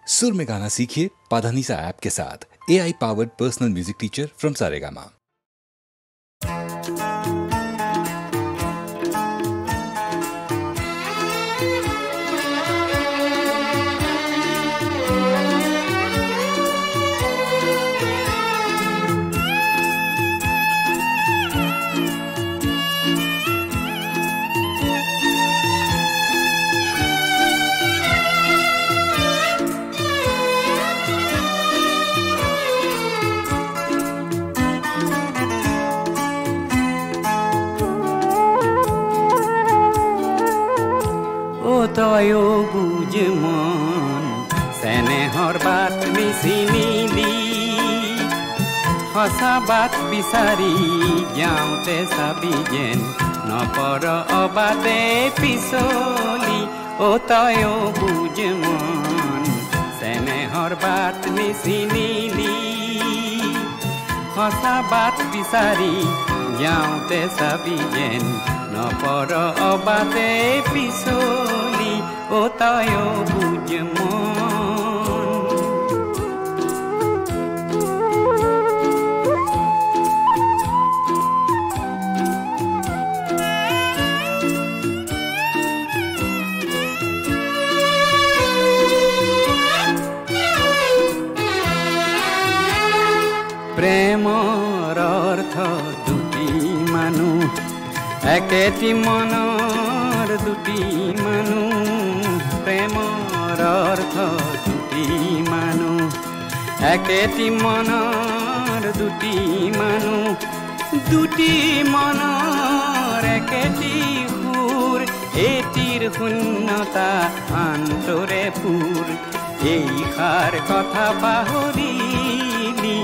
सुर में गाना सीखिए पाधानीसा ऐप के साथ। AI powered personal music teacher from Saregama. তয়ো বুঝ মন চেনেহৰ বাট নিচিনিলি সঁচা বাট বিচাৰি যাওঁতে চাবি যেন নপৰ অবাদে পিছলি তয়ো বুঝ মন চেনেহৰ বাট নিচিনিলি সঁচা বাট বিচাৰি যাওঁতে চাবি যেন নপৰ অবাদে পিছলি তয়ো বুঝ মন প্ৰেমৰ অৰ্থ দুটি মানুহ একেটি মনৰ দুটি মানুহ প্ৰেমৰ অৰ্থ দুটি মানুহ একেটি মনৰ দুটি মানুহ দুটি মনৰ একেটি সুৰ এটিৰ শূন্যতা আন্তৰে পুৰ এই সাৰ কথা পাহৰিলি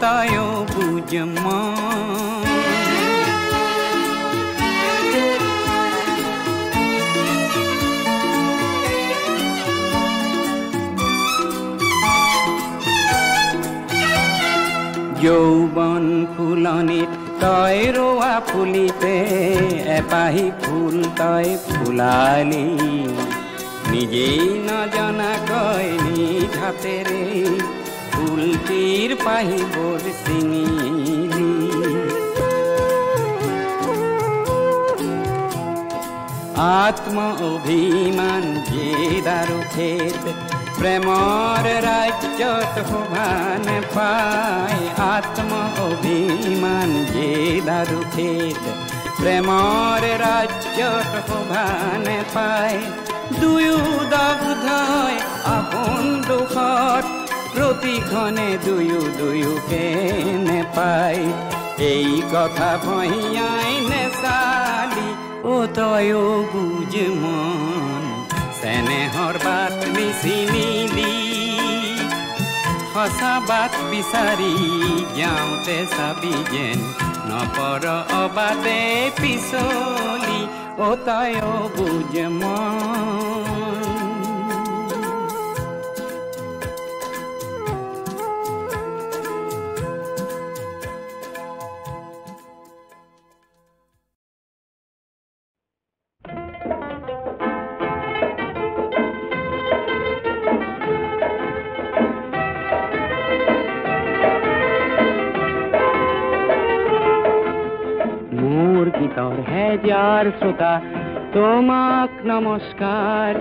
তয়ো বুঝ মন যৌবন ফুলনিত তই ৰোৱা ফুলিতে এপাহি ফুল তই ফুলালি নিজেই নজনাকৈ নিজ হাতেৰে ফুলটিৰ পাহিবোৰ ছিঙিলি আত্ম অভিমান জেদাৰু খেত প্ৰেমৰ ৰাজ্যত শোভা নেপায় আত্ম অভিমান জেদাৰু খেত প্ৰেমৰ ৰাজ্যত শোভা নেপায় দুয়ো দগ্ধই আপোন দুখত প্ৰতিখনে দুয়োকে নেপায় এই কথা ভৈয়াই নেচালি তয়ো বুঝ মন চেনেহৰ বাট নিচিনিলি সঁচা বাট বিচাৰি যাওঁতে চাবি যেন নপৰ অবাদে পিছলি তয়ো বুঝ মন গীতৰ হেজাৰ শ্ৰোতা তোমাক নমস্কাৰ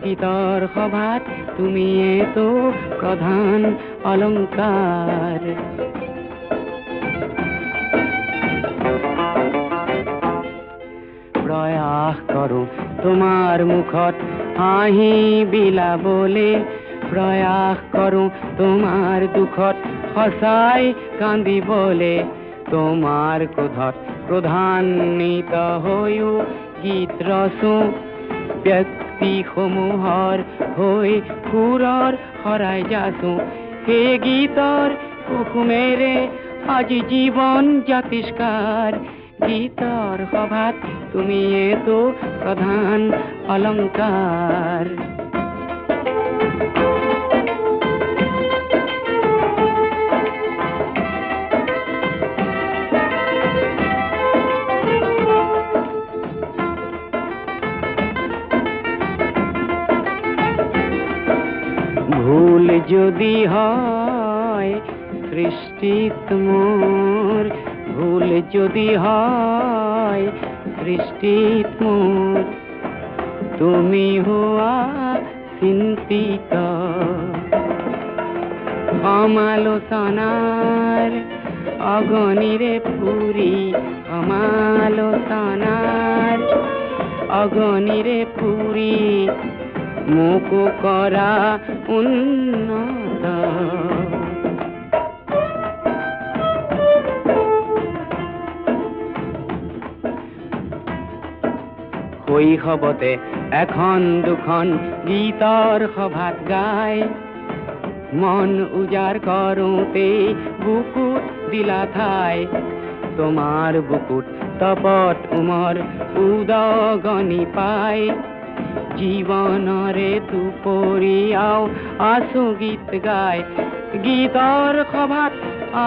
গীতৰ সভাত তুমিয়েতো প্ৰধান অলংকাৰ প্ৰয়াস কৰোঁ তোমাৰ মুখত হাঁহি বিলাবলে প্ৰয়াস কৰোঁ তোমাৰ দুখত সঁচাই কান্দিবলে তোমাৰ ক্ৰোধত ক্ৰোধান্বিত হৈও গীত ৰচো ব্যক্তি সমূহৰ হৈ সুৰৰ শৰাই যাচো সেই গীতৰ কুসুমেৰে আজি জীৱন জাতিষ্কাৰ গীতৰ সভাত তুমিয়েতো প্ৰধান অলংকাৰ ভুল যদি হয় সৃষ্টিত মোৰ, ভুল যদি হয় সৃষ্টিত মোৰ, তুমি হোৱা চিন্তিত সমালোচনাৰ অগণিৰে ফুৰি, সমালোচনাৰ অগণিৰে ফুৰি মোকো কৰা উন্নত। শৈশৱতে এখন দুখন গীতৰ সভাত গাই মন উজাৰ কৰোঁতে বুকুত দিলা ঠাই, তোমাৰ বুকুত তপত উমৰ উদগনি পাই, জীৱনৰে দুপৰীয়াও আছো গীত গাই। গীতৰ সভাত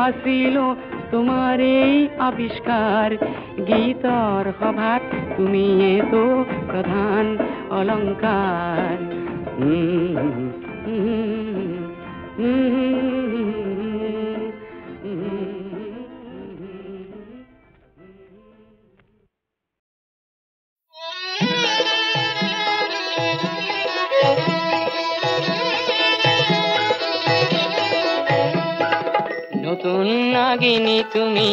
আছিলো তোমাৰেই আবিষ্কাৰ, গীতৰ সভাত তুমিয়েতো প্ৰধান অলংকাৰ। নতুন নাগিনী তুমি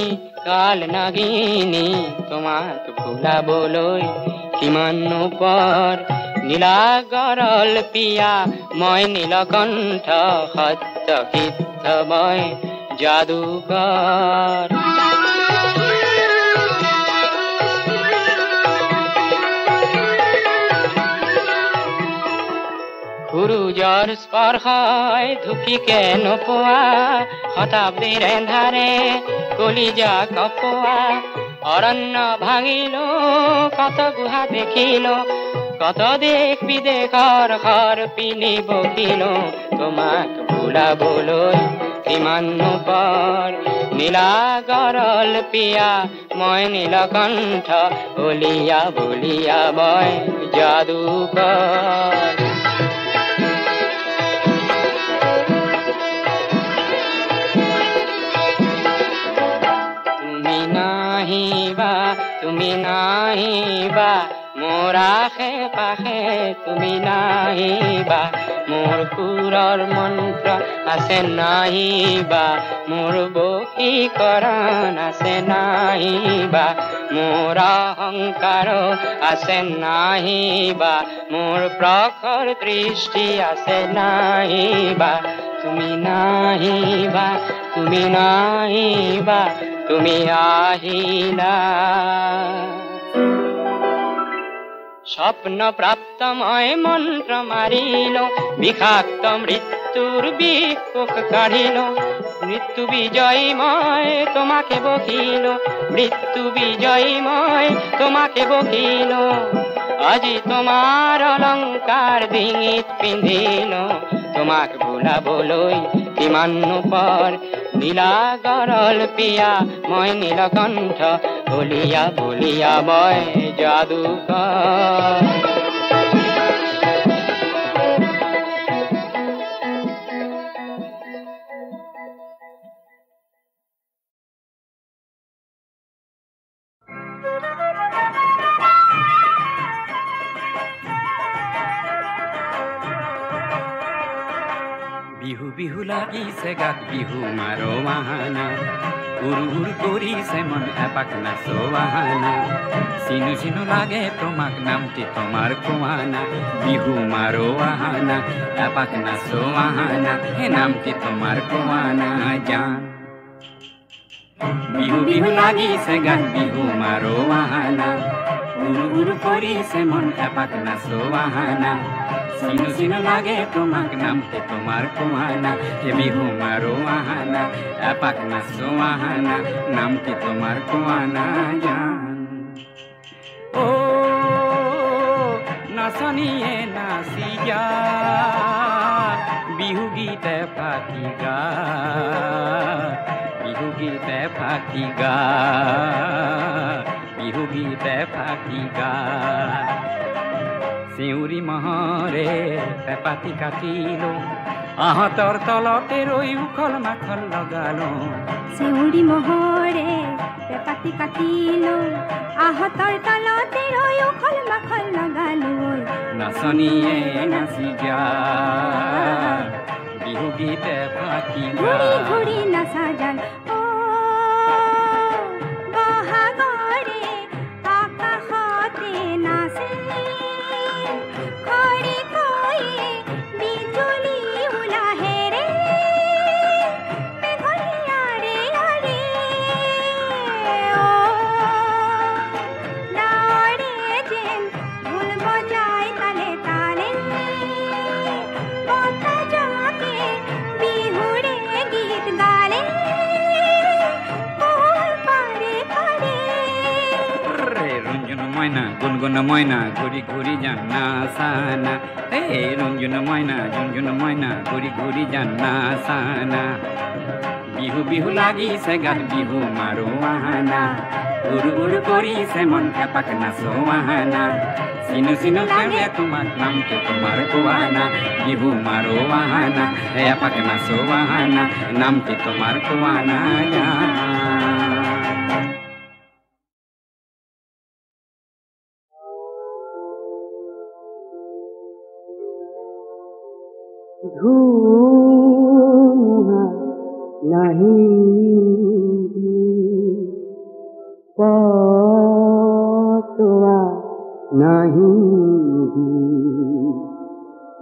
কাল নাগিনী, তোমাক ভুলাবলৈ কিমান পৰ, নীলা গৰল পিয়া মই নীলকণ্ঠ, সত্য সিদ্ধ মই যাদুকৰ। সূৰুজৰ স্পৰ্শই ঢুকিকে নোপোৱা, শতাব্দীৰ এন্ধাৰে কলিজা কপোৱা, অৰণ্য ভাঙিলো কত গুহা দেখিলো, কত দেশ বিদেশৰ ঘৰ পিনি বকিলো, তোমাক ভুলাবলৈ কিমান পৰ, নীলা গৰল পিয়া মই নীলকণ্ঠ, বলিয়া বলিয়া মই যাদুকৰ। তুমি নাহিবা মোৰ আশে পাশে, তুমি নাহিবা মোৰ সুৰৰ মন্ত্ৰ আছে নাহিবা, মোৰ বশীকৰণ আছে নাহিবা, মোৰ অহংকাৰ আছে নাহিবা, মোৰ প্ৰখৰ দৃষ্টি আছে নাহিবা, তুমি নাহিবা, তুমি নাহিবা, তুমি আহিলা। স্বপ্ন প্রাপ্ত মই মন্ত্র মারিল, বিষাক্ত মৃত্যুর বিক্ষোভ কাঢ়িল, মৃত্যু বিজয়ী মই তোমাকে বকিল, মৃত্যু বিজয়ী মই তোমাকে বকিল, আজি তোমার অলংকার ডিঙিত পিন্ধিল, তোমাক ভুলাবলৈ কিমান পৰ, নীলা গৰল পিয়া মই নীলকণ্ঠ, বলিয়া বলিয়া মই যাদুকৰ। বিহু বিহু লাগিছে গাত বিহু মাৰো বাহানা, উৰু উৰু কৰিছে মন এপাক নাচো বাহানা, চিনু চিনু লাগে তোমাক নামটি তোমাৰ কোৱানা, বিহু মাৰো বাহানা এপাক নাচো বাহানা, হে নামটি তোমাৰ কোৱানা জান। বিহু বিহু লাগিছে গাত বিহু মাৰো বাহানা, উৰু উৰু কৰিছে মন এপাক নাচো বাহানা, চিনু চিনু লাগে তোমাক নামটি তোমাৰ কোৱানা, হে বিহু মাৰো বাহানা এপাক নাচো বাহানা, নামটি তোমাৰ কোৱানা জান। ও নাচনিয়ে নাচি যা, বিহু গীতে ফাঁকি গা, বিহু গীতে ফাঁকি গা, বিহু গীতে ফাঁকি গা, চেউৰী মহৰে পেপাতি কাটিলো, আহতৰ তলতে ৰৈ উখল মাখল লগালো চেউৰি মহৰে পেপাতি কাটিলো আহতৰ তলতে ৰৈ উখল মাখল লগালো নাচনীয়ে নাচি যা বিহু গীতে ফাঁকি ঘূৰি ঘূৰি নাচা জাল বহাগৰে আকাশতে নাচে খৰি খয়ে বিজুলী উলাহেৰে মেঘলিয়াৰে আৰে ডাৱৰে যেন ঢোল বজাই তালে তালে বতাহজাকে বিহুৰে গীত গালে কোল পাৰে পাৰে রঞ্জন ময়না গুনগুন ময়না ঘুরি ঘুরি যান না সানা রঞ্জন ময়না ঝুনঝুন ময়না ঘুরি ঘুরি যান না সানা বিহু বিহু লাগিছে গাত বিহু মাৰো আহানা উৰু উৰু কৰিছে মন এপাক নাচো আহানা চিনু চিনু লাগে তোমাক নামটো তোমাৰ কোৱানা বিহু মাৰো আহানা এপাক নাচো আহানা নামটো তোমাৰ কোৱানা ধুমুহা নাহি পতোৱা নাহি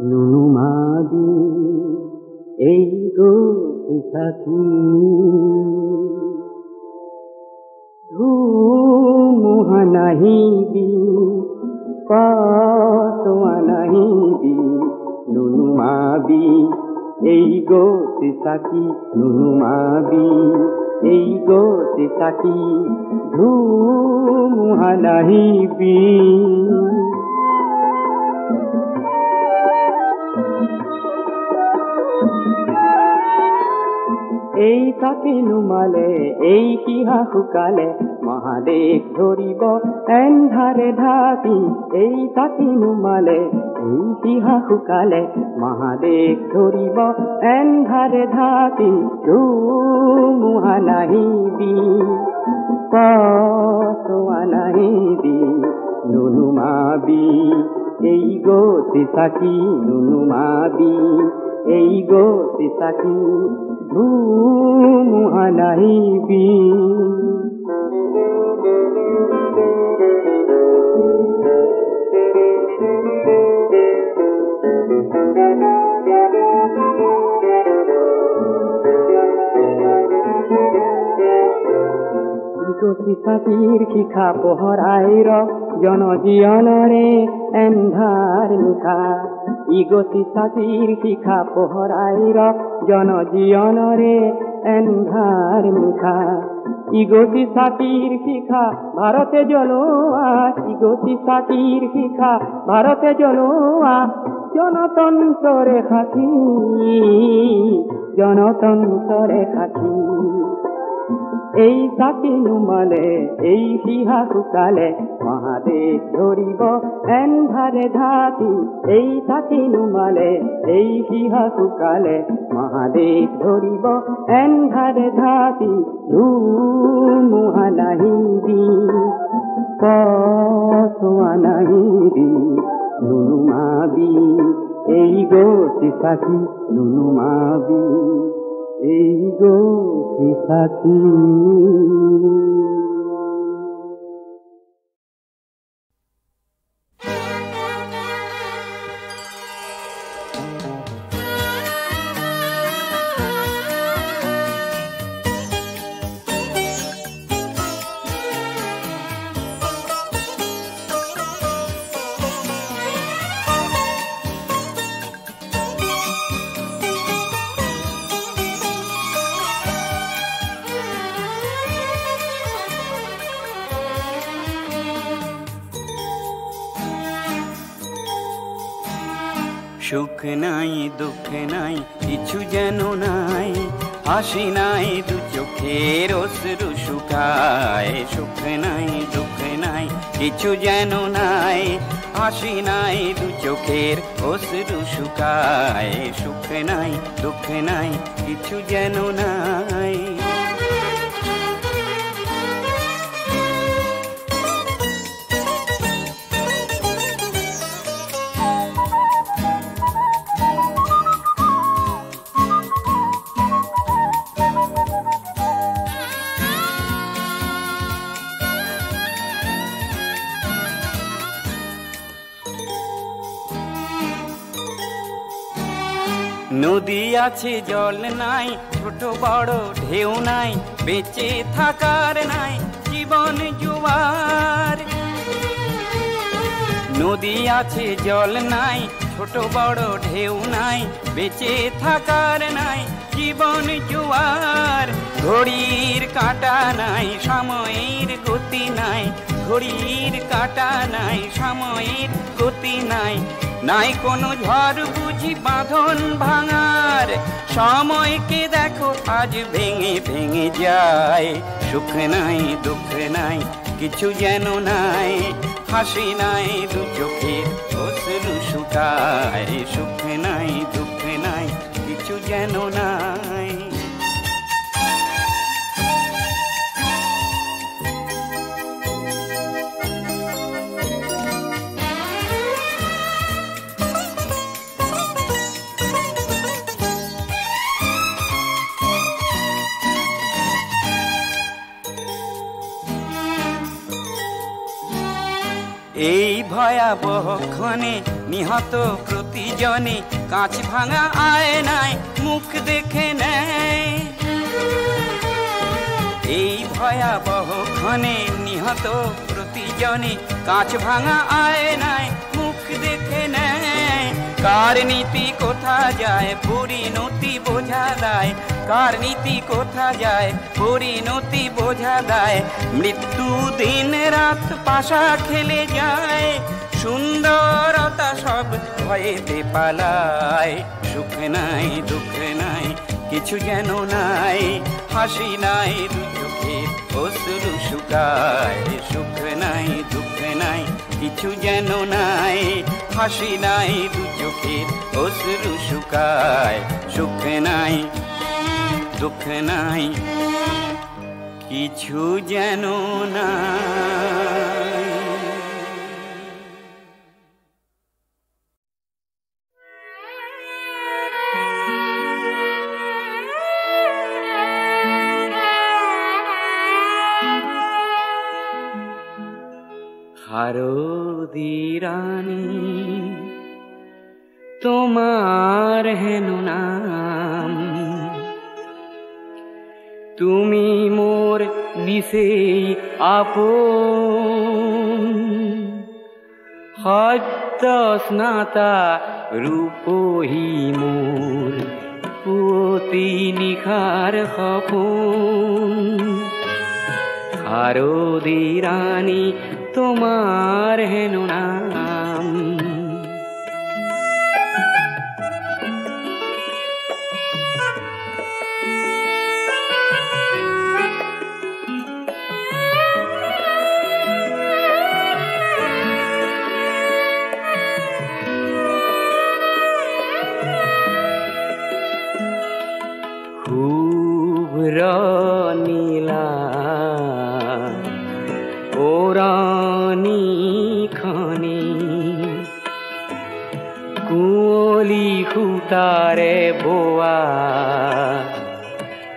নুনুমাবি এই গতি সাথী ধুমুহা নাহিবি পতোৱা নাহিবি নুনুমাবি এই গতি সাথী নুনুমাবি এই গতি সাথী ধুমুহা নাহিবি এই তাকে নুমালে এই কিহা শুকালে মহাদেশ ধৰিব এন্ধাৰে ঢাকি এই তাকে নুমালে এই কিহা শুকালে মহাদেশ ধৰিব এন্ধাৰে ঢাকি ধুমুহা নাহিবি পতোৱা নাহিবি নুনুমাবি এই গতি সাথী নুনুমাবি এই গতি সাথী ধুমুহা নাহিবি গতি সাথীৰ শিখা পোহৰাই ৰ জনজীৱনৰে এন্ধাৰ নিশা ই গতি সাথীৰ শিখা পোহৰাই ৰ জনজীৱনৰে এন্ধাৰ নিশা ই গতি সাথীৰ শিখা ভাৰতে জ্বলোৱা ই গতি সাথীৰ শিখা ভাৰতে জ্বলোৱা জনতন্ত্ৰৰে সাথী জনতন্ত্ৰৰে সাথী এই তাকে নুমালে এই শিহা শুকালে মহাদেশ ধৰিব এন্ধাৰে ঢাকি এই তাকে নুমালে এই শিহা শুকালে মহাদেশ ধৰিব এন্ধাৰে ঢাকি ধুমুহা নাহিবি পতোৱা নাহিবি নুনুমাবি এই গতি সাথী নুনুমাবি এই গতি সাথী সুখ নাই দুঃখ নাই কিছু যেন নাই হাসি নাই দু চোখের অশ্রু শুকায় সুখ নাই দুঃখ নাই কিছু যেন নাই হাসি নাই দু চোখের অশ্রু শুকায় সুখ নাই দুঃখ নাই কিছু যেন নাই নদী আছে জল নাই ছোট বড় ঢেউ নাই বেঁচে থাকার নাই জীবন জোয়ার নদী আছে জল নাই ছোট বড় ঢেউ নাই বেঁচে থাকার নাই জীবন জোয়ার ঘড়ির কাঁটা নাই সময়ের গতি নাই ঘড়ির কাঁটা নাই সময়ের গতি নাই নাই কোনো ঝড় বুঝি বাঁধন ভাঙার সময়কে দেখো আজ ভেঙে ভেঙে যায় সুখ নাই দুঃখ নাই কিছু যেন নাই হাসি নাই দু চোখের অশ্রু শুকায় সুখ নাই দুঃখ নাই কিছু যেন নাই এই ভয়াবহ ক্ষণে নিহত প্রতিজনে কাঁচ ভাঙা আয়নায় মুখ দেখে নেয় এই ভয়াবহ ক্ষণে নিহত প্রতিজনে কাঁচ ভাঙা আয়নায় মুখ দেখে নেয় কার নীতি কোথা যায় পরিণতি বোঝা দেয় কার নীতি কোথা যায় পরিণতি বোঝা দেয় মৃত্যু দিন রাত পাশা খেলে যায় সুন্দরতা সব ভয়েতে পালায় সুখ নাই দুঃখ নাই কিছু যেন নাই হাসি নাই দু চোখের অশ্রু শুকায় সুখ নাই দুঃখ নাই কিছু যেন নাই হাসি নাই দু চোখের অশ্রু শুকায় সুখ নাই দুঃখ নাই কিছু যেন নাই হারদি রানী তোমার হেন নাম তুমি মোর নিশেই আপন হদ্দ স্নাতা রূপহি মোর পুতি নিখার সপোন হারদি রানী তোমার হেন নাম খুব নীলা ওরানি খানি কুলি খুতারে বোয়া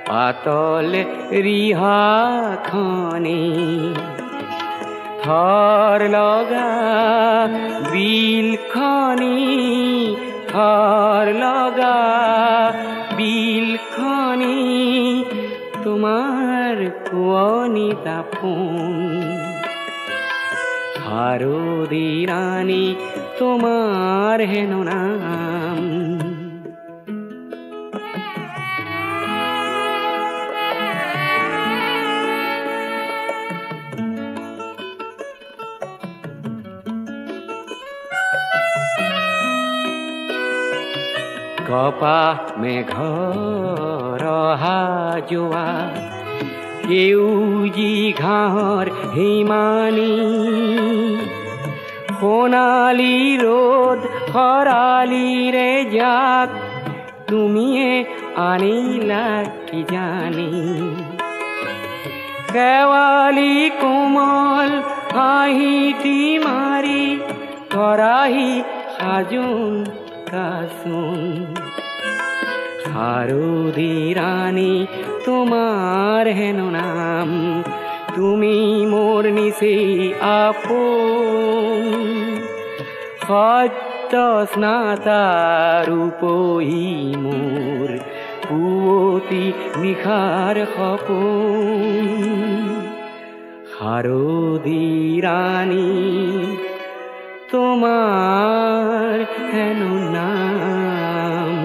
পাতল রিহা খানি থর লগা বিল খানি থর লগা বিল খানি তোমার কুয়নিতা ফোন হারদি রানী তোমার হেন নাম কপা মেঘ রহা জোয়া সেউজী ঘাঁহৰ হিমানী সোণালী ৰ'দ খৰালিৰে জাক তুমিয়ে আনিলা কি জানি শেৱালি কোমল হাঁহিটি মাৰি ধৰাহি সাজোন কাচোন শাৰদী ৰাণী তোমাৰ হেনো নাম তুমি মোৰ নিচেই আপোন সত্য স্নাতা ৰূপহী মোৰ পুৱতি নিশাৰ সপোন শাৰদী ৰাণী তোমাৰ হেনো নাম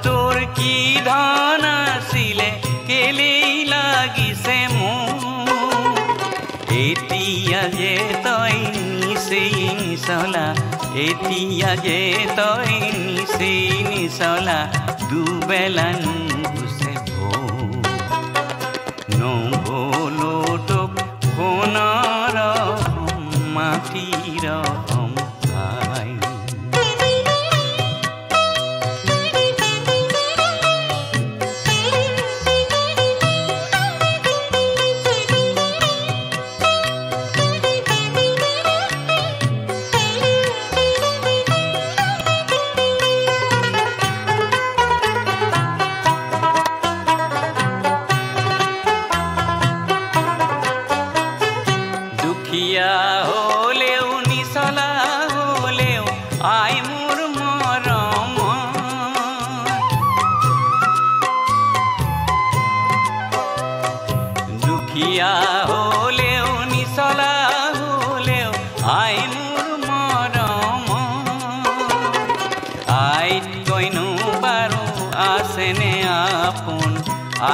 তোৰ কি ধন আছিলে কেলেই লাগিছে মোক এতিয়া যে তই নিচেই নিচলা এতিয়া যে তই নিচেই নিচলা দুবেলা নুগুছে নবলো তোক সোণৰ মাটিৰ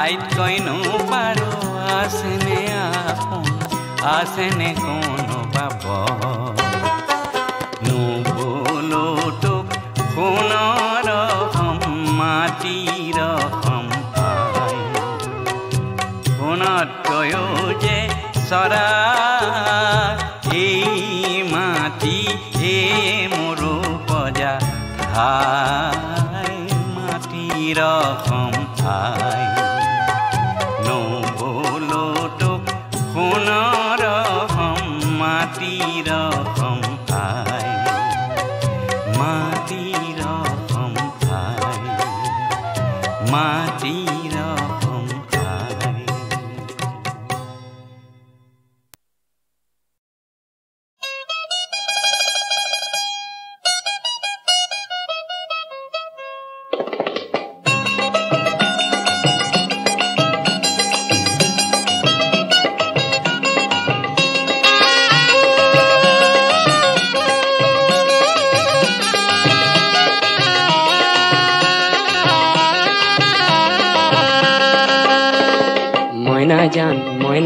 আইত কইনো পাৰো আসেনে আপন আসেনে কোনো পাব নবলো তোক সোণৰ মাটিৰ সম্পাই সোণতকৈও যে চৰা এই মাটি এই মোৰ পজা ঠাই মাটিৰ সম্পাই নবলো তোক সোণৰ মাটিৰ সম্পাই মাটিৰ সম্পাই মাটিৰ সম্পাই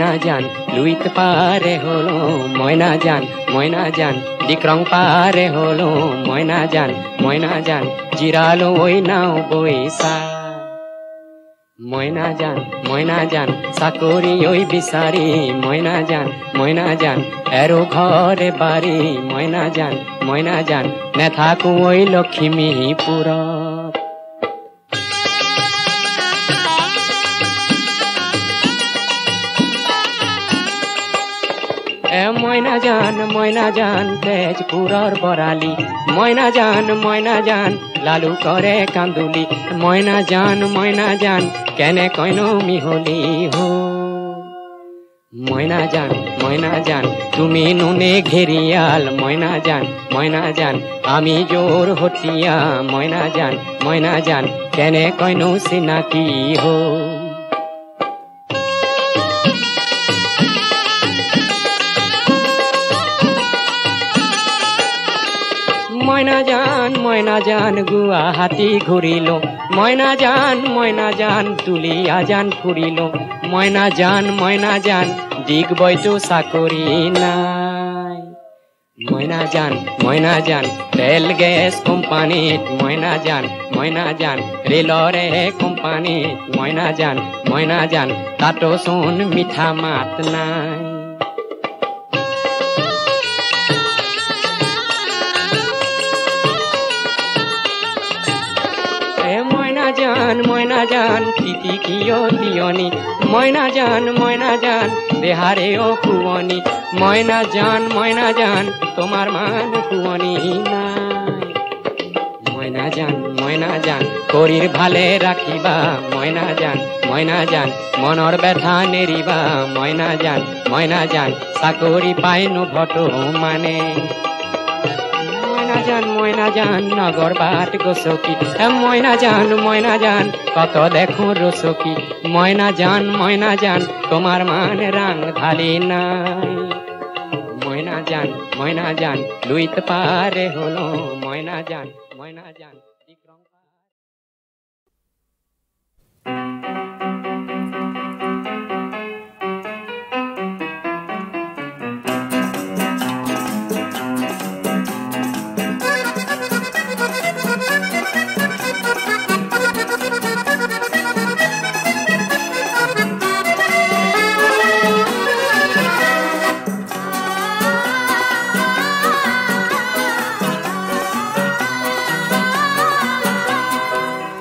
ময়না জান লুইত পারে হলো ময়না জান ডিক্রং পারে হলো ময়না জান জিরালো ওই নাও বইসা ময়না জান চাকরি ওই বিচারি ময়না জান এরো ঘরে বাড়ি ময়না জান নেথাকো ওই লক্ষ্মীপুরত ময়না জান তেজপুরর বরালি ময়না জান লালু করে কান্দুলি ময়না জান কেনে কইন মিহলি হো ময়না জান তুমি নুনে ঘেরিয়াল ময়না জান আমি জোর হটিয়া ময়না জান কেনে কইন সিনাকি হো ময়না জান গুয়াহাটি ঘুরিল ময়না জান তুলিয়া জান ফুরিল ময়না জান দিগ বইতো চাকরি নাই ময়না জান তেল গ্যাস কোম্পানিত ময়না জান রেলরে কোম্পানিত ময়না জান তাতো সোন মিঠা মাত নাই ময়না জান তিতি কিয় তিয়নি ময়না জান দেহারে ও খুয়নি ময়না জান তোমার মান খুয়নি নাই ময়না জান করির ভালে রাখিবা ময়না জান মনর ব্যথা নেরিবা ময়না জান চাকরি পাইনো ভট মানে ময়না জান নগর বাট গোসকি ময়না জান কত দেখো রসকি ময়না জান তোমার মান রাং ঢালি নাই ময়না জান লুইত পারে হলো ময়না জান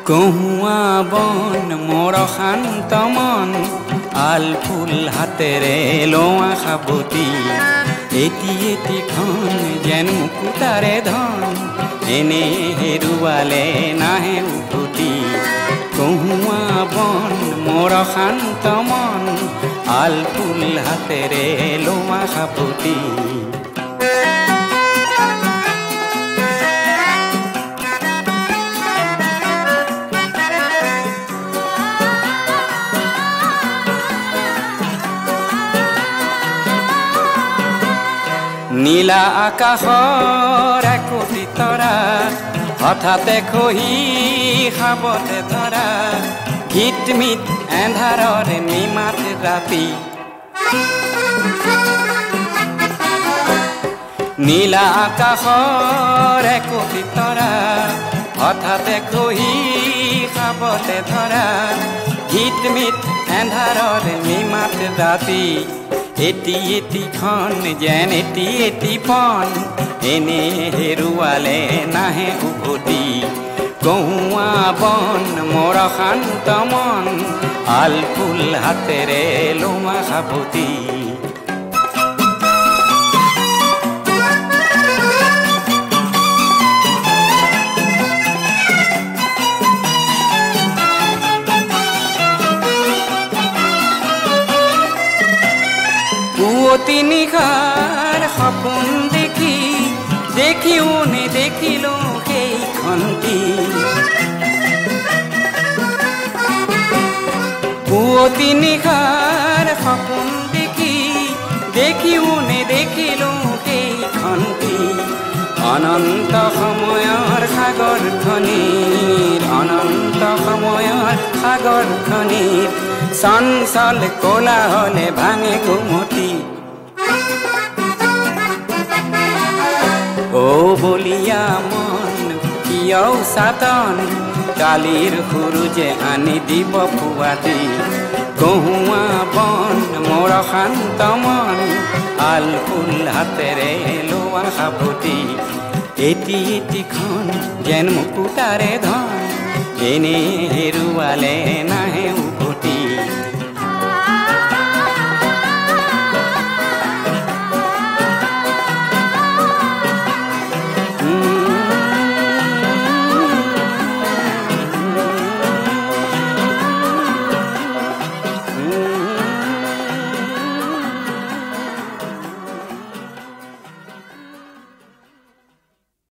কহুয়া বন মোর শান্ত মন আল ফুল হাতেৰে লোৱা সাবতি এটি খন যেন মুকুতাৰে ধন এনে হেৰুৱালে নাহে উভতি কহুয়া বন মোৰ শান্ত মন আল ফুল হাতেৰে লোৱা সাবতি নীলা আকাশৰ একোটি তৰা হঠাতে খহি খাবতে ধৰা ঘিটমিট এন্ধাৰৰ নিমাত ৰাতি নীলা আকাশৰ একোটি তৰা হঠাতে খহি খাবতে ধৰা ঘিটমিট এন্ধাৰৰ নিমাত ৰাতি এটি খন যেন এটি পন এনে হেৰুৱালে নাহে উভতি কহুৱা বন মোৰ শান্ত মন আল ফুল হাতেৰে লোৱা সাবতি পুৱতি নিশাৰ সপোন দেখিও নেদেখিলো সেইখনটি পুৱতি নিশাৰ সপোন দেখিও নেদেখিলো সেইখনটি অনন্ত সময়ৰ সাগৰখনিৰ চঞ্চল কোলাহলে ভাঙে ঘুমতি ও বলিয়া মন কিয় সাতন কালিৰ সুৰুজে আনি দিব ফুৱাতি কহুৱা বন মোৰ শান্ত মন আল ফুল হাতেৰে লোৱা সাৱতি এটি এটিখন যেন মুকুতাৰে ধন এনে হেৰুৱালে নাহে